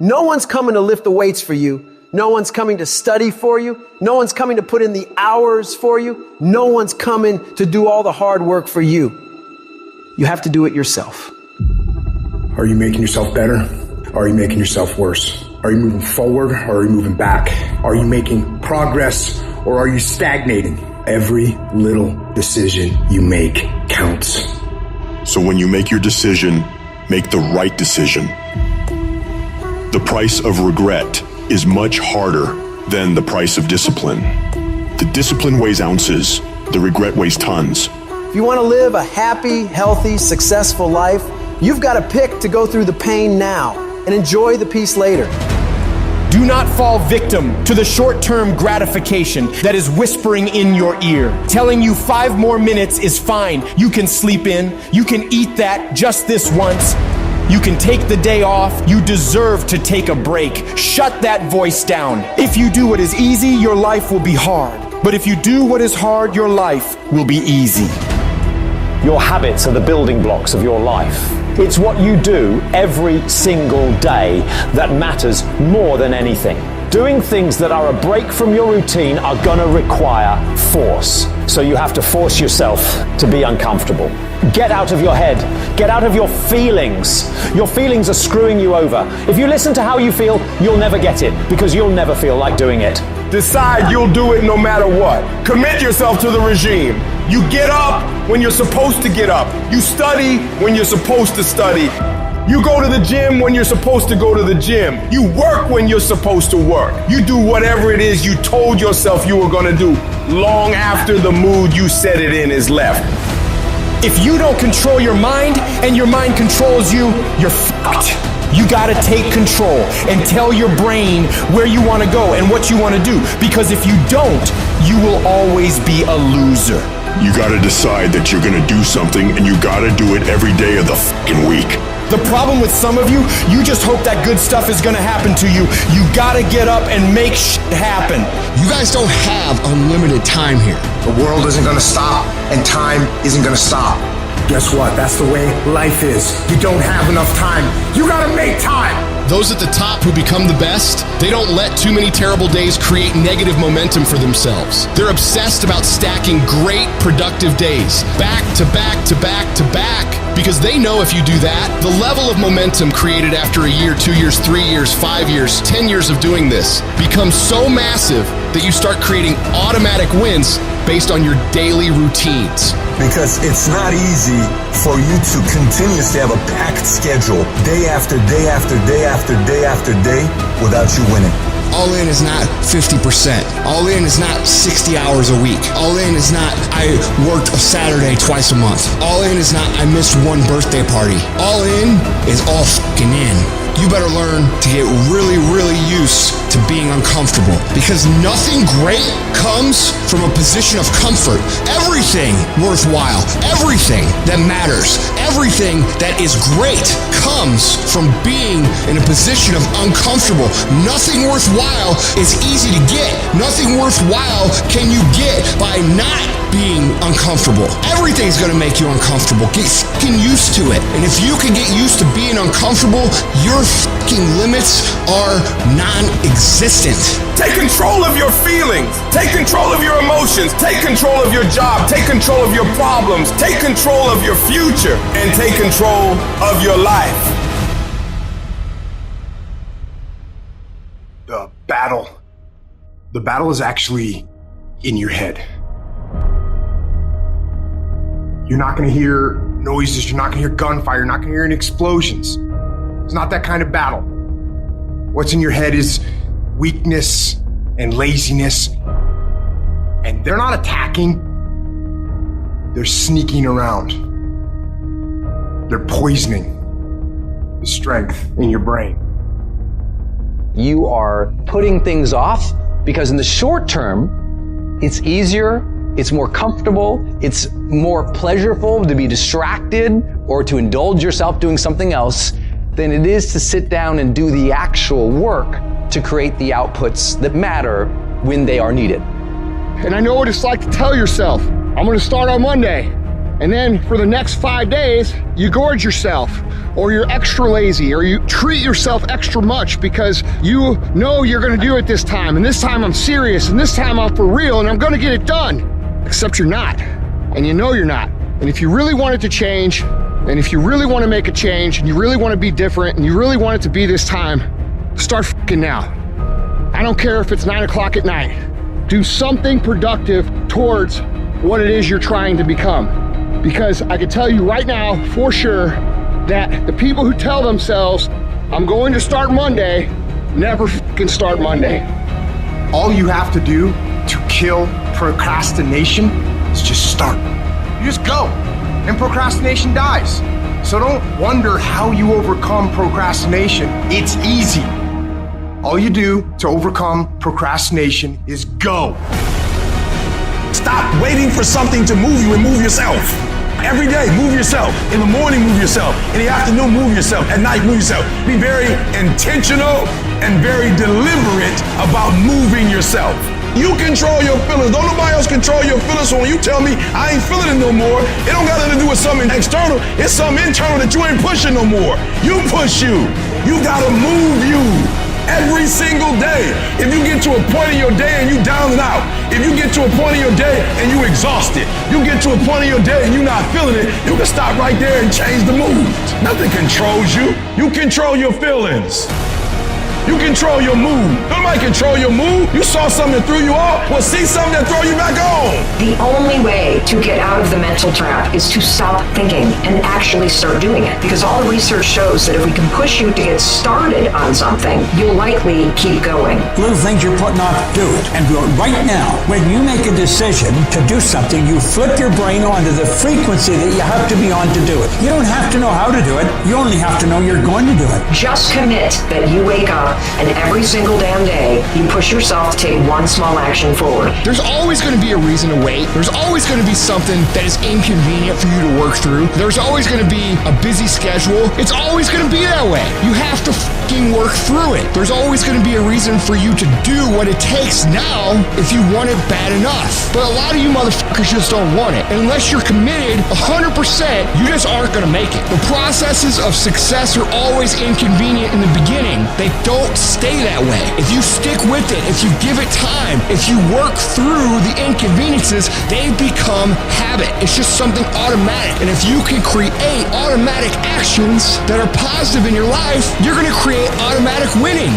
No one's coming to lift the weights for you. No one's coming to study for you. No one's coming to put in the hours for you. No one's coming to do all the hard work for you. You have to do it yourself. Are you making yourself better? Are you making yourself worse? Are you moving forward or are you moving back? Are you making progress or are you stagnating? Every little decision you make counts. So when you make your decision, make the right decision. The price of regret is much harder than the price of discipline. The discipline weighs ounces, the regret weighs tons. If you want to live a happy, healthy, successful life, you've got to pick to go through the pain now and enjoy the peace later. Do not fall victim to the short-term gratification that is whispering in your ear, telling you 5 more minutes is fine. You can sleep in. You can eat that just this once. You can take the day off. You deserve to take a break. Shut that voice down. If you do what is easy, your life will be hard. But if you do what is hard, your life will be easy. Your habits are the building blocks of your life. It's what you do every single day that matters more than anything. Doing things that are a break from your routine are gonna require force. So you have to force yourself to be uncomfortable. Get out of your head. Get out of your feelings. Your feelings are screwing you over. If you listen to how you feel, you'll never get it because you'll never feel like doing it. Decide you'll do it no matter what. Commit yourself to the regime. You get up when you're supposed to get up. You study when you're supposed to study. You go to the gym when you're supposed to go to the gym. You work when you're supposed to work. You do whatever it is you told yourself you were gonna do long after the mood you set it in is left. If you don't control your mind and your mind controls you, you're fucked. You gotta take control and tell your brain where you wanna go and what you wanna do. Because if you don't, you will always be a loser. You gotta decide that you're gonna do something and you gotta do it every day of the fucking week. The problem with some of you, you just hope that good stuff is gonna happen to you. You gotta get up and make shit happen. You guys don't have unlimited time here. The world isn't gonna stop and time isn't gonna stop. Guess what? That's the way life is. You don't have enough time. You gotta make time. Those at the top who become the best, they don't let too many terrible days create negative momentum for themselves. They're obsessed about stacking great, productive days, back to back to back to back, because they know if you do that, the level of momentum created after a year, 2 years, 3 years, 5 years, 10 years of doing this becomes so massive that you start creating automatic wins based on your daily routines. Because it's not easy for you to continuously have a packed schedule day after day after day after day after day without you winning. All in is not 50%. All in is not 60 hours a week. All in is not I worked a Saturday twice a month. All in is not I missed one birthday party. All in is all fucking in. You better learn to get really, really used to being uncomfortable, because nothing great comes from a position of comfort. Everything worthwhile, everything that matters, everything that is great comes from being in a position of uncomfortable. Nothing worthwhile is easy to get. Nothing worthwhile can you get by not being uncomfortable. Everything's gonna make you uncomfortable. Get fucking used to it. And if you can get used to being uncomfortable, your fucking limits are non-existent. Take control of your feelings. Take control of your emotions. Take control of your job. Take control of your problems. Take control of your future. And take control of your life. The battle is actually in your head. You're not gonna hear noises, you're not gonna hear gunfire, you're not gonna hear any explosions. It's not that kind of battle. What's in your head is weakness and laziness. And they're not attacking, they're sneaking around. They're poisoning the strength in your brain. You are putting things off because in the short term, it's easier, it's more comfortable, it's more pleasurable to be distracted or to indulge yourself doing something else than it is to sit down and do the actual work to create the outputs that matter when they are needed. And I know what it's like to tell yourself, I'm gonna start on Monday. And then for the next 5 days, you gorge yourself, or you're extra lazy, or you treat yourself extra much because you know you're gonna do it this time, and this time I'm serious, and this time I'm for real, and I'm gonna get it done. Except you're not, and you know you're not. And if you really want it to change, and if you really wanna make a change, and you really wanna be different, and you really want it to be this time, start f***ing now. I don't care if it's 9 o'clock at night. Do something productive towards what it is you're trying to become. Because I can tell you right now, for sure, that the people who tell themselves, I'm going to start Monday, never f***ing start Monday. All you have to do to kill procrastination is just start. You just go, and procrastination dies. So don't wonder how you overcome procrastination. It's easy. All you do to overcome procrastination is go. Stop waiting for something to move you and move yourself. Every day, move yourself. In the morning, move yourself. In the afternoon, move yourself. At night, move yourself. Be very intentional and very deliberate about moving yourself. You control your feelings. Don't nobody else control your feelings. So when you tell me I ain't feeling it no more, it don't got nothing to do with something external. It's something internal that you ain't pushing no more. You push you. You gotta move you. Every single day. If you get to a point in your day and you down and out, if you get to a point in your day and you exhausted, you get to a point in your day and you're not feeling it, you can stop right there and change the mood. Nothing controls you. You control your feelings. You control your mood. Nobody control your mood. You saw something that threw you off, well, see something that throw you back on. The only way to get out of the mental trap is to stop thinking and actually start doing it. Because all the research shows that if we can push you to get started on something, you'll likely keep going. Little things you're putting off, do it. And do it right now. When you make a decision to do something, you flip your brain onto the frequency that you have to be on to do it. You don't have to know how to do it. You only have to know you're going to do it. Just commit that you wake up and every single damn day, you push yourself to take one small action forward. There's always going to be a reason to wait. There's always going to be something that is inconvenient for you to work through. There's always going to be a busy schedule. It's always going to be that way. You have to f***ing work through it. There's always going to be a reason for you to do what it takes now if you want it bad enough. But a lot of you motherfuckers just don't want it. And unless you're committed 100%, you just aren't going to make it. The processes of success are always inconvenient in the beginning. They don't stay that way. If you stick with it, if you give it time, if you work through the inconveniences, they become habit. It's just something automatic. And if you can create automatic actions that are positive in your life, you're going to create automatic winning.